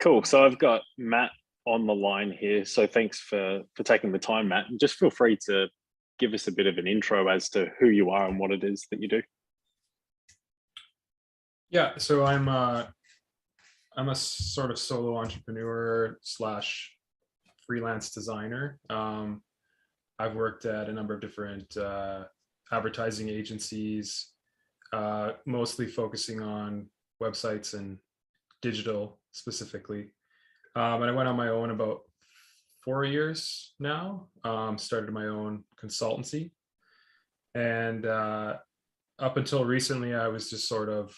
Cool. So I've got Matt on the line here. So thanks for taking the time, Matt. And just feel free to give us a bit of an intro as to who you are and what it is that you do. Yeah, so I'm a sort of solo entrepreneur slash freelance designer. I've worked at a number of different advertising agencies, mostly focusing on websites and digital specifically. And I went on my own about 4 years now. Started my own consultancy, and up until recently, I was just sort of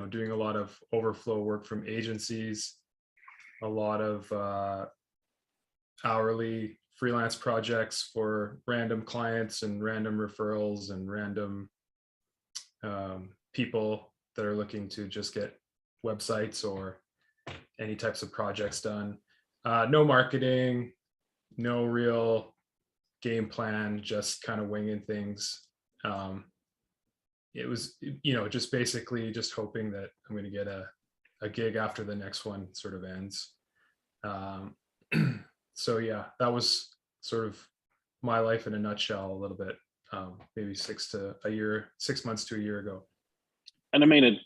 doing a lot of overflow work from agencies, a lot of hourly freelance projects for random clients and random referrals and random people that are looking to just get websites or any types of projects done. No marketing, no real game plan, just kind of winging things. It was, just basically just hoping that I'm going to get a gig after the next one sort of ends. So yeah, that was sort of my life in a nutshell, a little bit, maybe 6 months to a year ago. And I mean, it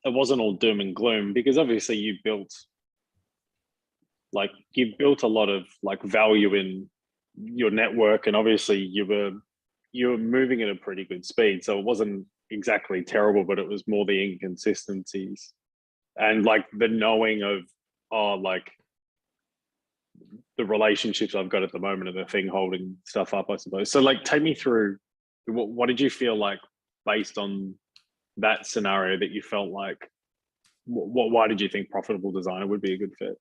wasn't all doom and gloom because obviously you built a lot of like value in your network, and obviously you were moving at a pretty good speed. So it wasn't exactly terrible, but it was more the inconsistencies and like the knowing of, like the relationships I've got at the moment are the thing holding stuff up, I suppose. So like take me through what did you feel like based on that scenario that you felt like why did you think Profitable Designer would be a good fit?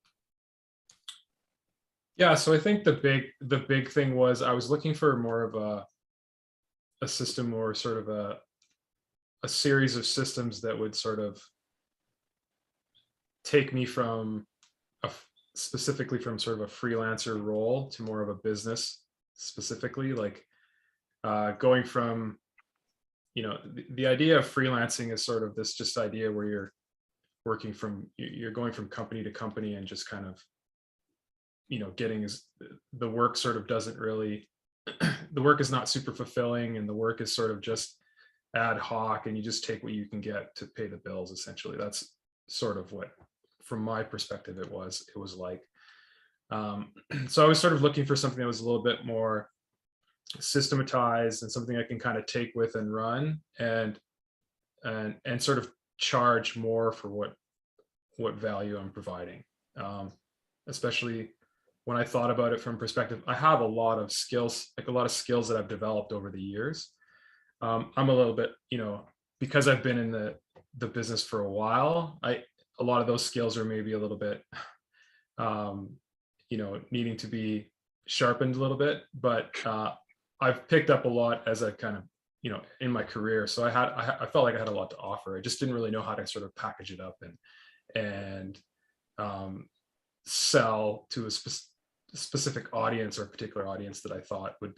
Yeah, so I think the big thing was I was looking for more of a system or sort of a series of systems that would sort of take me from specifically from sort of a freelancer role to more of a business specifically, like going from, the idea of freelancing is sort of this just idea where you're going from company to company and just kind of, getting the work sort of doesn't really, the work is not super fulfilling and the work is sort of just ad hoc and you just take what you can get to pay the bills. Essentially, that's sort of what, from my perspective, it was like. So I was sort of looking for something that was a little bit more systematized and something I can kind of take with and run and sort of charge more for what value I'm providing. Especially when I thought about it from perspective, I have a lot of skills that I've developed over the years. I'm a little bit, because I've been in the business for a while, a lot of those skills are maybe a little bit, needing to be sharpened a little bit, but I've picked up a lot as I kind of, in my career. So I felt like I had a lot to offer. I just didn't really know how to sort of package it up and sell to a specific audience or a particular audience that I thought would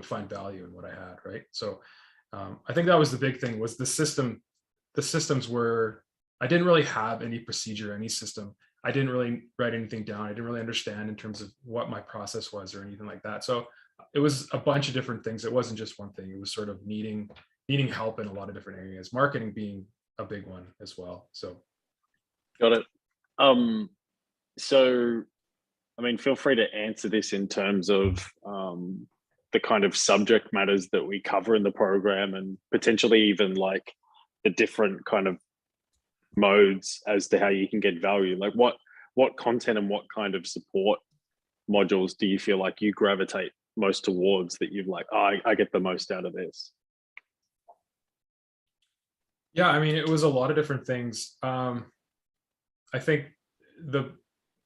find value in what I had. Right. So I think that was the big thing, was the systems were, I didn't really have any procedure, any system. I didn't really write anything down. I didn't really understand in terms of what my process was or anything like that. So it was a bunch of different things. It wasn't just one thing. It was sort of needing help in a lot of different areas, marketing being a big one as well. So Got it. So I mean, feel free to answer this in terms of the kind of subject matters that we cover in the program, and potentially even like the different kind of modes as to how you can get value. Like what content and what kind of support modules do you feel like you gravitate most towards, that you've like, I get the most out of this? yeah, I mean, it was a lot of different things. I think the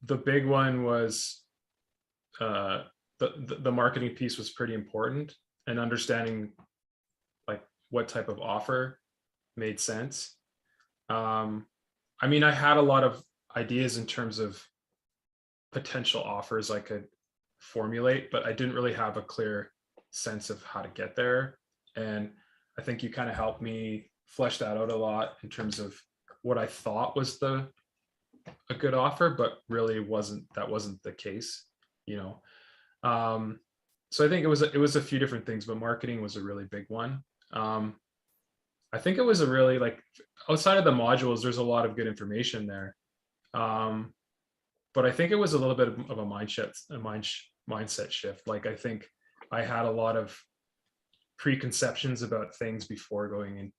big one was the marketing piece was pretty important, and understanding like what type of offer made sense. I mean, I had a lot of ideas in terms of potential offers I could formulate, but I didn't really have a clear sense of how to get there. And I think you kind of helped me flesh that out a lot in terms of what I thought was the a good offer, but really that wasn't the case, you know. So I think it was a few different things, but marketing was a really big one. I think it was a really, like, outside of the modules, there's a lot of good information there. But I think it was a little bit of a mindset shift. Like, I think I had a lot of preconceptions about things before going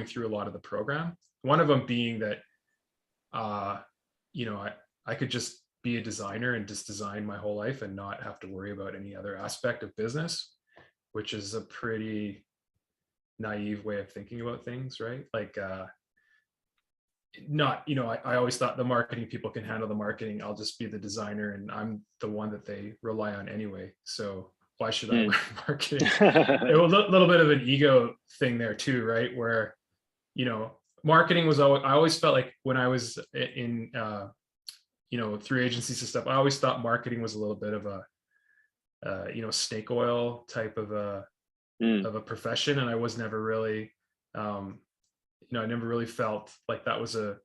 through a lot of the program. One of them being that, you know, I could just be a designer and just design my whole life and not have to worry about any other aspect of business, which is a pretty naive way of thinking about things, right? Like, not, you know, I always thought the marketing people can handle the marketing. I'll just be the designer and I'm the one that they rely on anyway. So why should I learn marketing? It was a little bit of an ego thing there too, right? Where, you know, marketing was always, I always felt like when I was in, you know, through agencies and stuff, I always thought marketing was a little bit of a, you know, snake oil type of a profession. And I was never really, you know, I never really felt like that was a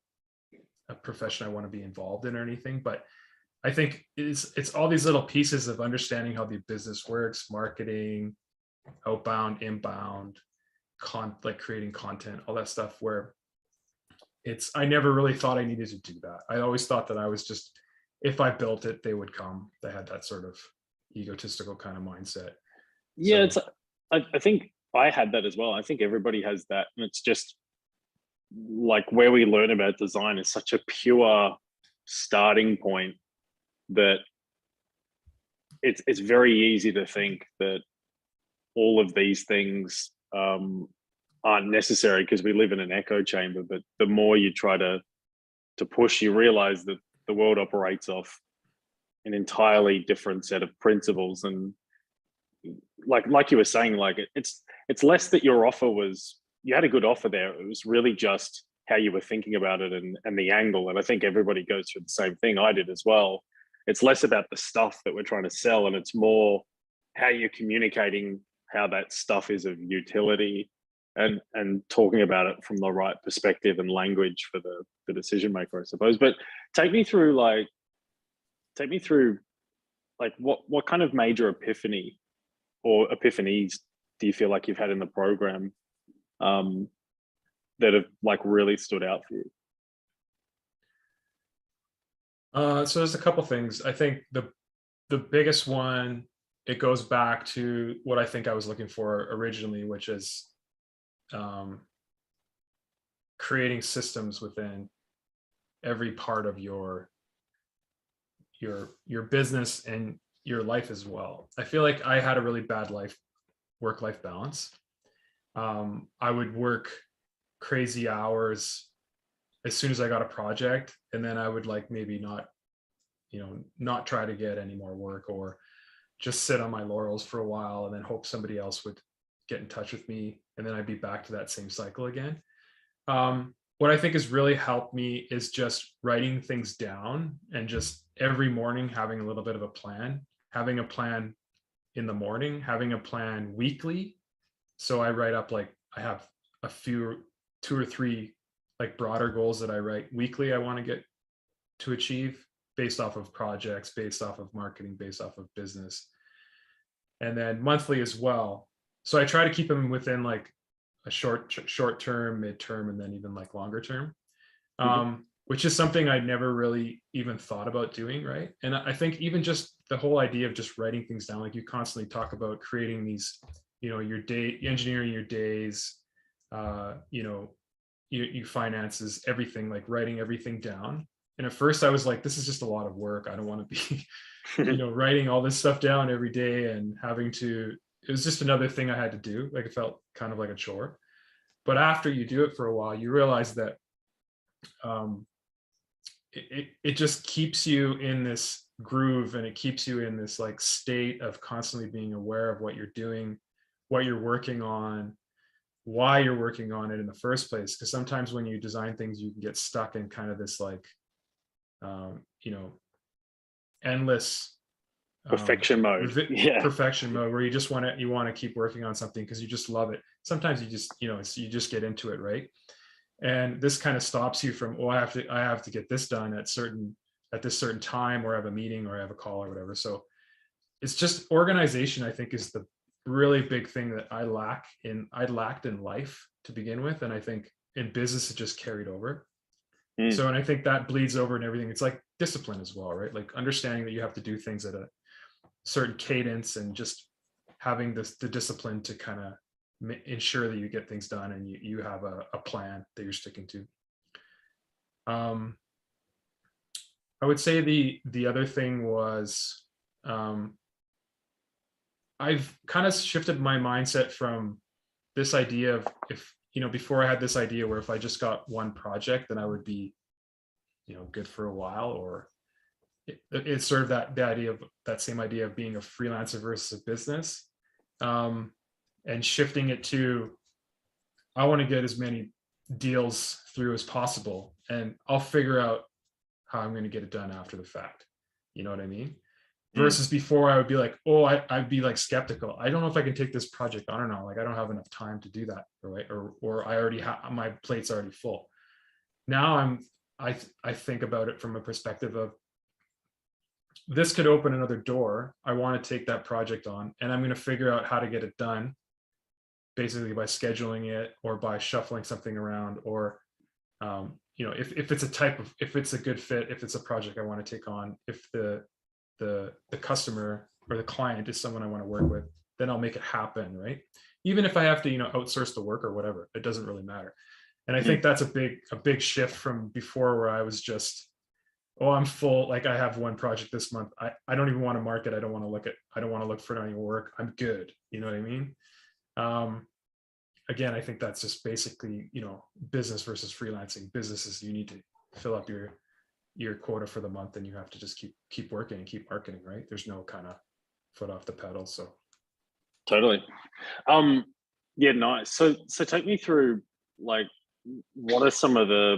profession I want to be involved in or anything. But I think it's all these little pieces of understanding how the business works, marketing, outbound, inbound, like creating content, all that stuff, where I never really thought I needed to do that. I always thought that I was just, if I built it, they would come. They had that sort of egotistical kind of mindset. Yeah, so, I think I had that as well. I think everybody has that. And it's just like where we learn about design is such a pure starting point that it's very easy to think that all of these things aren't necessary because we live in an echo chamber. But the more you try to push, you realize that the world operates off an entirely different set of principles. And like you were saying, like it's less that your offer was, you had a good offer there. It was really just how you were thinking about it and the angle. And I think everybody goes through the same thing. I did as well. It's less about the stuff that we're trying to sell, and it's more how you're communicating how that stuff is of utility and talking about it from the right perspective and language for the decision maker, I suppose. But take me through what kind of major epiphany or epiphanies do you feel like you've had in the program that have like really stood out for you? So there's a couple things. I think the biggest one, it goes back to what I think I was looking for originally, which is creating systems within every part of your business and your life as well. I feel like I had a really bad work-life balance. I would work crazy hours as soon as I got a project, and then I would like maybe not try to get any more work, or just sit on my laurels for a while and then hope somebody else would get in touch with me, and then I'd be back to that same cycle again. What I think has really helped me is just writing things down, and just every morning having a little bit of a plan, having a plan in the morning, having a plan weekly. So I write up, like, I have a few, 2 or 3 like broader goals that I write weekly I want to get to achieve, based off of projects, based off of marketing, based off of business, and then monthly as well. So I try to keep them within like a short term, mid-term, and then even like longer term, which is something I never really even thought about doing, right? And I think even just the whole idea of just writing things down, like you constantly talk about creating these, you know, your day, engineering your days, you know, you finances, everything, like writing everything down. And at first I was like, this is just a lot of work. I don't want to be, you know, writing all this stuff down every day and having to, it was just another thing I had to do. Like, it felt kind of like a chore. But after you do it for a while, you realize that it just keeps you in this groove, and it keeps you in this like state of constantly being aware of what you're doing, what you're working on, why you're working on it in the first place. Because sometimes when you design things, you can get stuck in kind of this like, you know, endless perfection mode. Perfection mode, where you want to keep working on something because you just love it. Sometimes you just, you know, you just get into it, right? And this kind of stops you from, oh, I have to get this done at this certain time, or I have a meeting, or I have a call, or whatever. So it's just organization, I think, is the really big thing that I lacked in life to begin with. And I think in business, it just carried over. So, and I think that bleeds over in everything. It's like discipline as well, right? Like understanding that you have to do things at a certain cadence, and just having the discipline to kind of ensure that you get things done, and you have a plan that you're sticking to. I would say the other thing was, I've kind of shifted my mindset from this idea of, if, before I had this idea where if I just got one project, then I would be, good for a while, or it's sort of the idea of that same idea of being a freelancer versus a business, and shifting it to, I want to get as many deals through as possible, and I'll figure out how I'm going to get it done after the fact. You know what I mean? Versus before, I would be like, oh, I'd be like skeptical. I don't know if I can take this project on or not. Like, I don't have enough time to do that, right? Or I already have, my plate's already full. Now I think about it from a perspective of, this could open another door. I want to take that project on, and I'm going to figure out how to get it done, basically by scheduling it, or by shuffling something around, or if it's if it's a good fit, if it's a project I want to take on, if the customer or the client is someone I want to work with, then I'll make it happen, right? Even if I have to, outsource the work or whatever, it doesn't really matter. And I think that's a big shift from before, where I was just, oh, I'm full. Like, I have one project this month. I don't even want to market. I don't want to look for any work. I'm good. You know what I mean? Again, I think that's just basically, business versus freelancing. Businesses, you need to fill up your quota for the month, and you have to just keep working and keep marketing, right? There's no kind of foot off the pedal. So totally. Yeah, nice. So take me through, like, what are some of the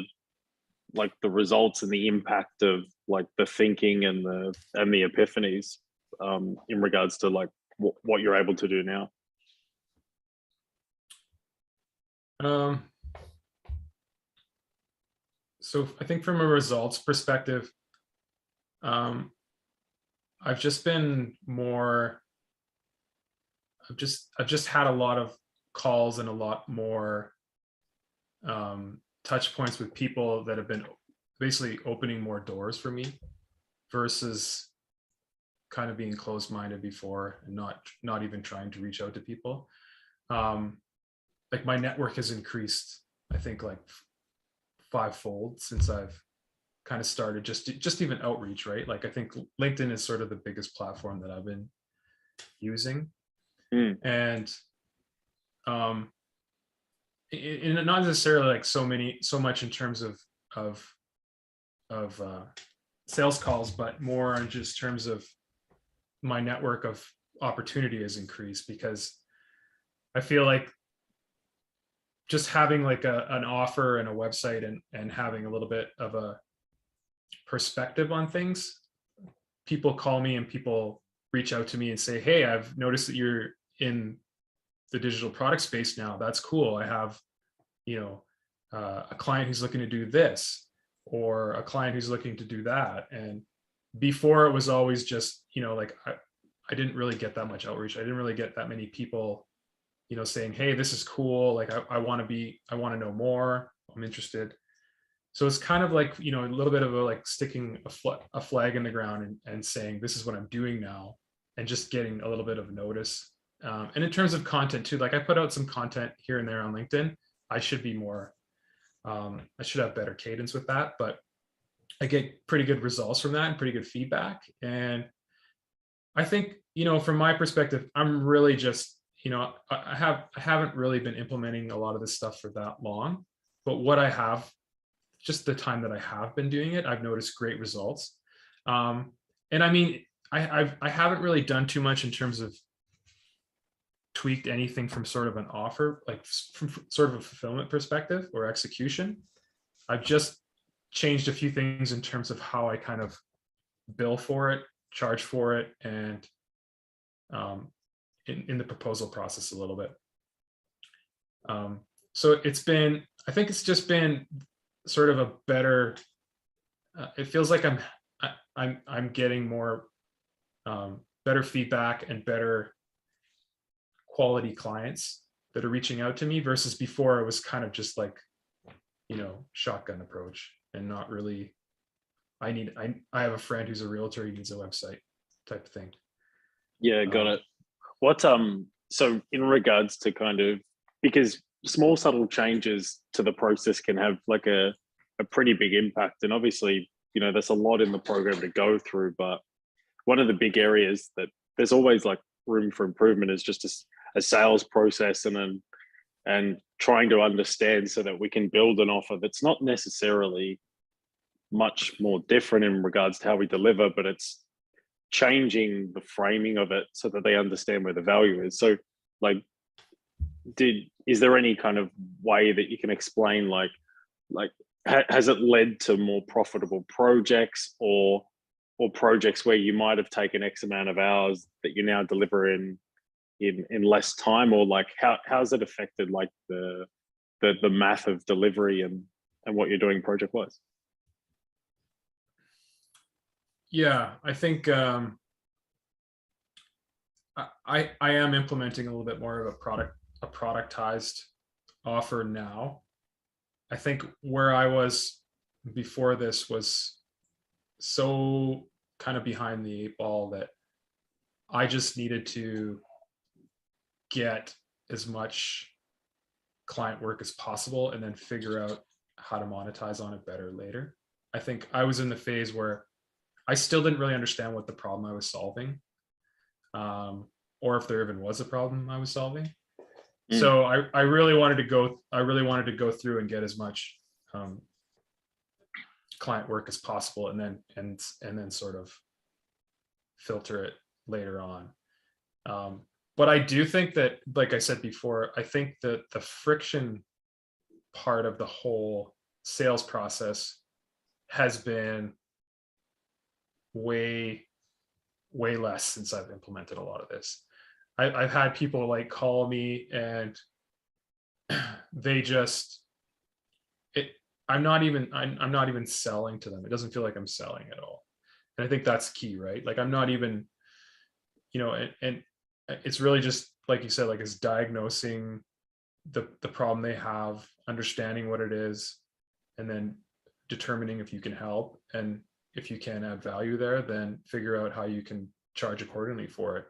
results and the impact of like the thinking and the epiphanies in regards to like what you're able to do now? So I think from a results perspective, I've just been more, I've just had a lot of calls and a lot more touch points with people that have been basically opening more doors for me, versus kind of being closed-minded before and not even trying to reach out to people. Like, my network has increased, I think, like 5-fold since I've kind of started just even outreach, right? Like, I think LinkedIn is sort of the biggest platform that I've been using. And not necessarily like so much in terms of sales calls, but more in just terms of my network of opportunity has increased, because I feel like just having like an offer and a website, and having a little bit of a perspective on things, people call me and people reach out to me and say, hey, I've noticed that you're in the digital product space now. That's cool. I have, a client who's looking to do this, or a client who's looking to do that. And before, it was always just, like, I didn't really get that much outreach. I didn't really get that many people, saying, hey, this is cool. Like, I want to know more. I'm interested. So it's kind of like, a little bit of a, like, sticking a flag in the ground and saying, this is what I'm doing now, and just getting a little bit of notice. And in terms of content too, like, I put out some content here and there on LinkedIn. I should be more, I should have better cadence with that, but I get pretty good results from that and pretty good feedback. And I think, from my perspective, I'm really just, I haven't really been implementing a lot of this stuff for that long, but what I have, just the time that I have been doing it, I've noticed great results. And I mean, I haven't really done too much in terms of tweaked anything from sort of an offer, like from sort of a fulfillment perspective or execution. I've just changed a few things in terms of how I kind of bill for it, charge for it, and in the proposal process a little bit. So it's been, I think it's just been sort of a better, it feels like I'm getting more better feedback and better quality clients that are reaching out to me versus before it was kind of just like, shotgun approach and not really, I have a friend who's a realtor, he needs a website type of thing. Yeah, got it. What so in regards to kind of, because small subtle changes to the process can have like a pretty big impact. And obviously, there's a lot in the program to go through, but one of the big areas that there's always like room for improvement is just a sales process and trying to understand so that we can build an offer that's not necessarily much more different in regards to how we deliver, but it's changing the framing of it so that they understand where the value is. So like, is there any kind of way that you can explain like has it led to more profitable projects or projects where you might have taken X amount of hours that you now deliver in less time, or like how's it affected like the math of delivery and what you're doing project wise? Yeah, I think I am implementing a little bit more of a productized offer now. I think where I was before this was so kind of behind the eight ball that I just needed to get as much client work as possible and then figure out how to monetize on it better later. I think I was in the phase where I still didn't really understand what the problem I was solving, or if there even was a problem I was solving. So I really wanted to go through and get as much client work as possible, and then sort of filter it later on. But I do think that, like I said before, I think that the friction part of the whole sales process has been way less since I've implemented a lot of this. I've had people like call me and they just I'm not even selling to them. It doesn't feel like I'm selling at all. And I think that's key, right? Like I'm not even, and it's really just like you said, like it's diagnosing the problem they have, understanding what it is, and then determining if you can help. And if you can add value there, then figure out how you can charge accordingly for it.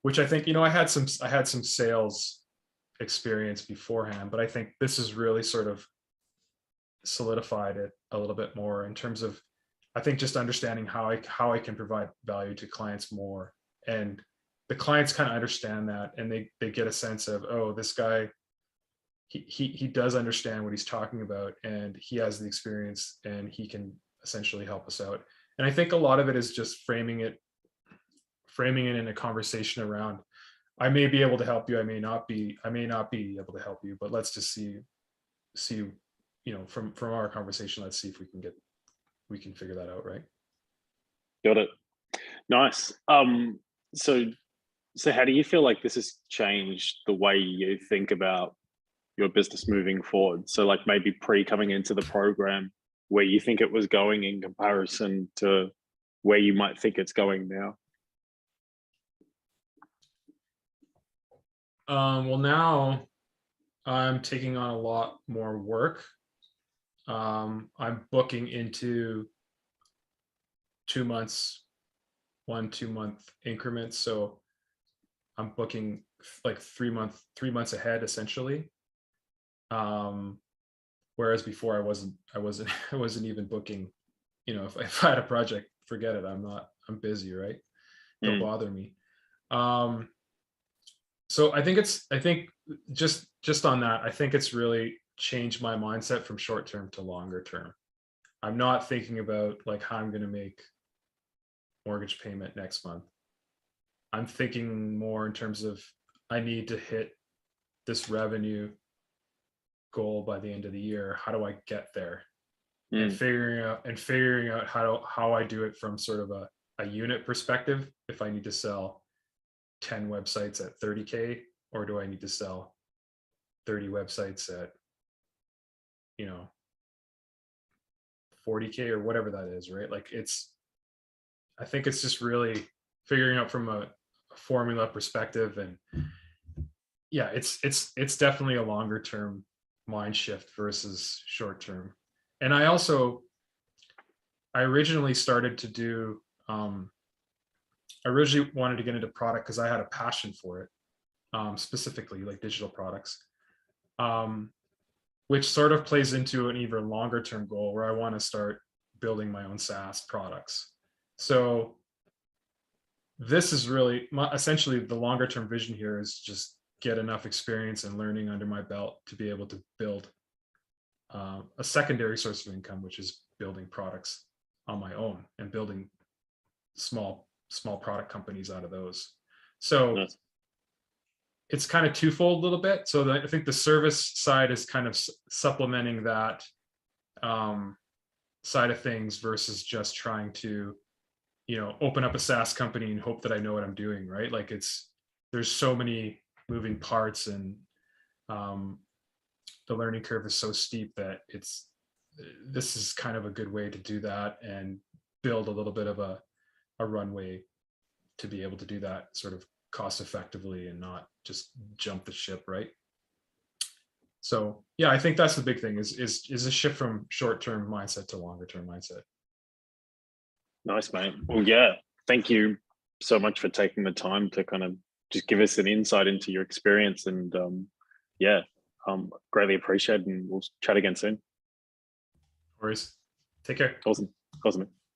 Which I think, I had some sales experience beforehand, but I think this has really sort of solidified it a little bit more in terms of, I think, just understanding how I can provide value to clients more. And the clients kind of understand that, and they get a sense of, oh, this guy, he does understand what he's talking about, and he has the experience, and he can essentially help us out. And I think a lot of it is just framing it in a conversation around, I may be able to help you, I may not be able to help you, but let's just see, from our conversation, let's see if we can figure that out, right? Got it. Nice. So how do you feel like this has changed the way you think about your business moving forward? So like maybe coming into the program, where you think it was going in comparison to where you might think it's going now? Well, now I'm taking on a lot more work. I'm booking into 2 months, 2 month increments. So I'm booking like 3 months ahead, essentially. Whereas before I wasn't even booking, if I had a project, forget it. I'm busy, right? Don't bother me. So I think just on that, I think it's really changed my mindset from short term to longer term. I'm not thinking about like how I'm going to make mortgage payment next month. I'm thinking more in terms of, I need to hit this revenue goal by the end of the year. How do I get there? And figuring out how I do it from sort of a unit perspective. If I need to sell 10 websites at 30K, or do I need to sell 30 websites at, 40K or whatever that is, right? Like I think it's just really figuring out from a formula perspective. And yeah, it's definitely a longer term mind shift versus short term. And I originally started to do, I originally wanted to get into product because I had a passion for it, specifically like digital products, which sort of plays into an even longer term goal where I want to start building my own SaaS products. So this is really essentially the longer term vision here is just get enough experience and learning under my belt to be able to build a secondary source of income, which is building products on my own and building small product companies out of those. So Nice. it's kind of twofold a little bit. So I think the service side is kind of supplementing that side of things versus just trying to, open up a SaaS company and hope that I know what I'm doing, right? Like there's so many moving parts, and the learning curve is so steep that this is kind of a good way to do that and build a little bit of a runway to be able to do that sort of cost effectively and not just jump the ship, right? So yeah, I think that's the big thing is a shift from short-term mindset to longer-term mindset. Nice, mate. Well, yeah, thank you so much for taking the time to kind of just give us an insight into your experience, and greatly appreciated, and we'll chat again soon. No worries. Take care. Awesome.